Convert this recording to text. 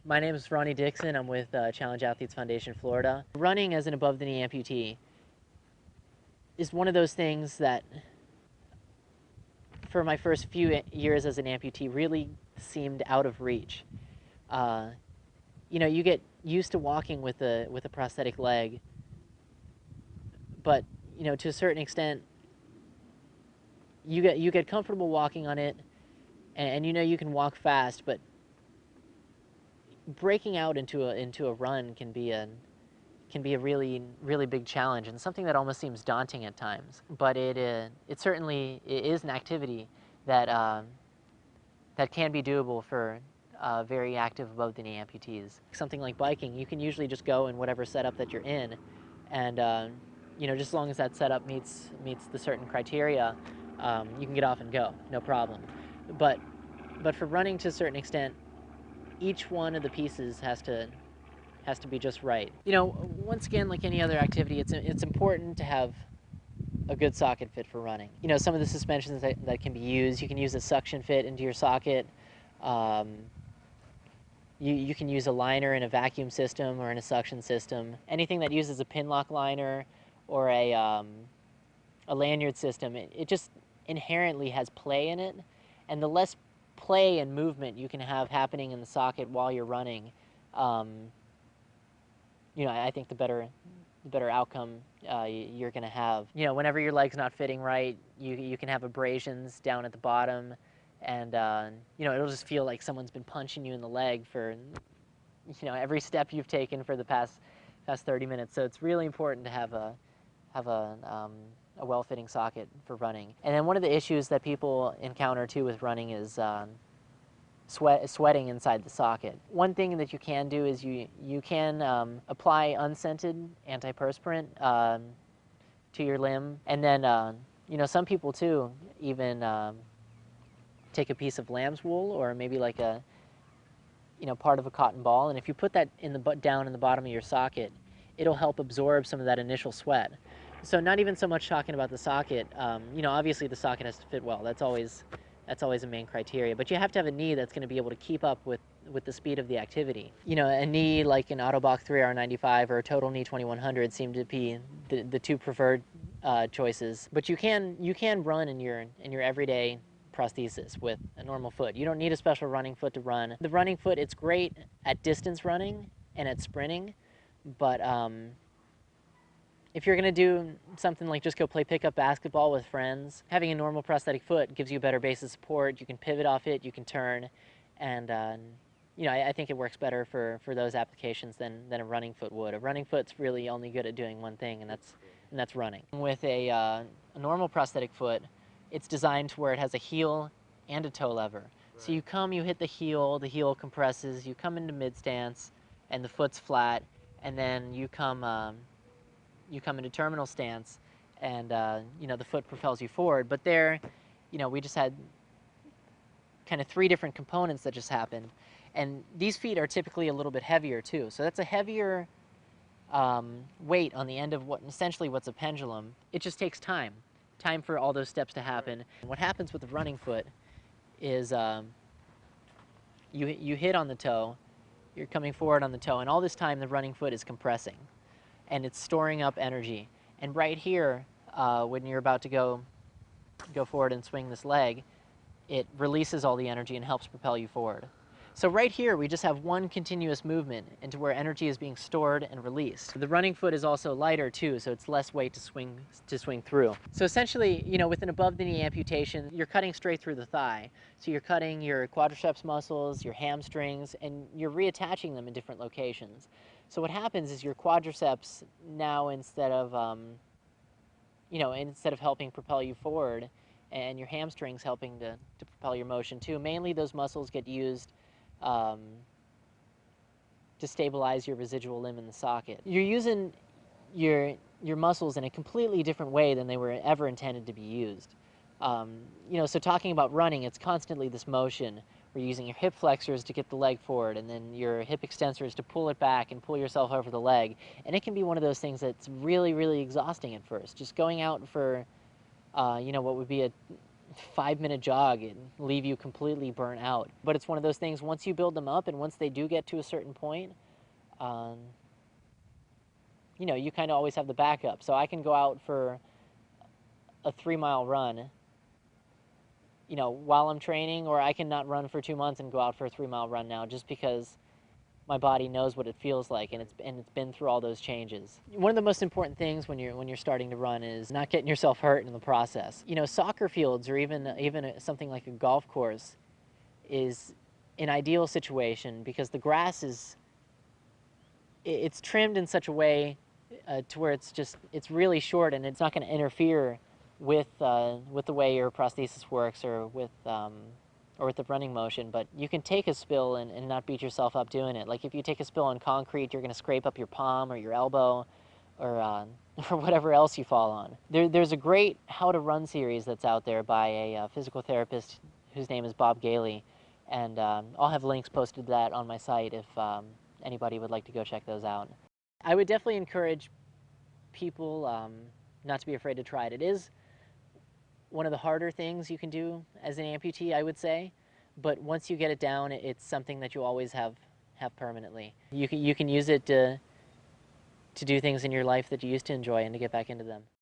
My name is Ronnie Dickson. I'm with Challenge Athletes Foundation Florida. Running as an above-the-knee amputee is one of those things that, for my first few years as an amputee, really seemed out of reach. You get used to walking with a prosthetic leg, but to a certain extent, you get comfortable walking on it, and you can walk fast, but breaking out into a run can be a really big challenge, and something that almost seems daunting at times. But it certainly is an activity that that can be doable for very active above the knee amputees. Something like biking, you can usually just go in whatever setup that you're in, and just as long as that setup meets the certain criteria, you can get off and go, no problem. But for running, to a certain extent, each one of the pieces has to be just right. Once again, like any other activity, it's important to have a good socket fit for running. Some of the suspensions that can be used, you can use a suction fit into your socket. You can use a liner in a vacuum system or in a suction system. Anything that uses a pin lock liner or a lanyard system, it just inherently has play in it, and the less play and movement you can have happening in the socket while you're running, I think the better outcome you're going to have. Whenever your leg's not fitting right, you can have abrasions down at the bottom, and it'll just feel like someone's been punching you in the leg for every step you've taken for the past 30 minutes. So it's really important to have a well-fitting socket for running. And then one of the issues that people encounter too with running is sweating inside the socket. One thing that you can do is you can apply unscented antiperspirant to your limb, and then some people too even take a piece of lamb's wool or maybe like a part of a cotton ball, and if you put that down in the bottom of your socket, it'll help absorb some of that initial sweat. So not even so much talking about the socket. Obviously the socket has to fit well. That's always a main criteria. But you have to have a knee that's going to be able to keep up with the speed of the activity. A knee like an Autobach 3R95 or a Total Knee 2100 seem to be the two preferred choices. But you can run in your everyday prosthesis with a normal foot. You don't need a special running foot to run. The running foot, it's great at distance running and at sprinting, but if you're going to do something like just go play pickup basketball with friends, having a normal prosthetic foot gives you a better base of support. You can pivot off it, you can turn, and I think it works better for those applications than a running foot would. A running foot's really only good at doing one thing, and that's running. With a normal prosthetic foot, it's designed to where it has a heel and a toe lever. Right. So you hit the heel compresses, you come into mid stance, and the foot's flat, and then you come into terminal stance, and the foot propels you forward. But there, we just had kind of three different components that just happened, and these feet are typically a little bit heavier too. So that's a heavier weight on the end of what's a pendulum. It just takes time for all those steps to happen. And what happens with the running foot is you hit on the toe, you're coming forward on the toe, and all this time the running foot is compressing, and it's storing up energy. And right here, when you're about to go forward and swing this leg, it releases all the energy and helps propel you forward. So right here, we just have one continuous movement into where energy is being stored and released. The running foot is also lighter too, so it's less weight to swing through. So essentially, with an above-the-knee amputation, you're cutting straight through the thigh. So you're cutting your quadriceps muscles, your hamstrings, and you're reattaching them in different locations. So what happens is your quadriceps now, instead of helping propel you forward, and your hamstrings helping to propel your motion too, mainly those muscles get used to stabilize your residual limb in the socket. You're using your muscles in a completely different way than they were ever intended to be used. So talking about running, it's constantly this motion. We're using your hip flexors to get the leg forward, and then your hip extensors to pull it back and pull yourself over the leg. And it can be one of those things that's really, really exhausting at first. Just going out for, what would be a 5-minute jog and leave you completely burnt out. But it's one of those things, once you build them up and once they do get to a certain point, you know, you kind of always have the backup. So I can go out for a 3-mile run, you know, while I'm training, or I can not run for 2 months and go out for a 3-mile run now, just because my body knows what it feels like, and it's been through all those changes. One of the most important things when you're starting to run is not getting yourself hurt in the process. You know, soccer fields or even something like a golf course is an ideal situation because the grass it's trimmed in such a way to where it's really short, and it's not going to interfere with the way your prosthesis works or with the running motion. But you can take a spill and not beat yourself up doing it. Like if you take a spill on concrete, you're going to scrape up your palm or your elbow or or whatever else you fall on. There's a great How to Run series that's out there by a physical therapist whose name is Bob Gailey, and I'll have links posted to that on my site if anybody would like to go check those out. I would definitely encourage people not to be afraid to try it. It is one of the harder things you can do as an amputee, I would say, but once you get it down, it's something that you always have permanently. You can use it to do things in your life that you used to enjoy and to get back into them.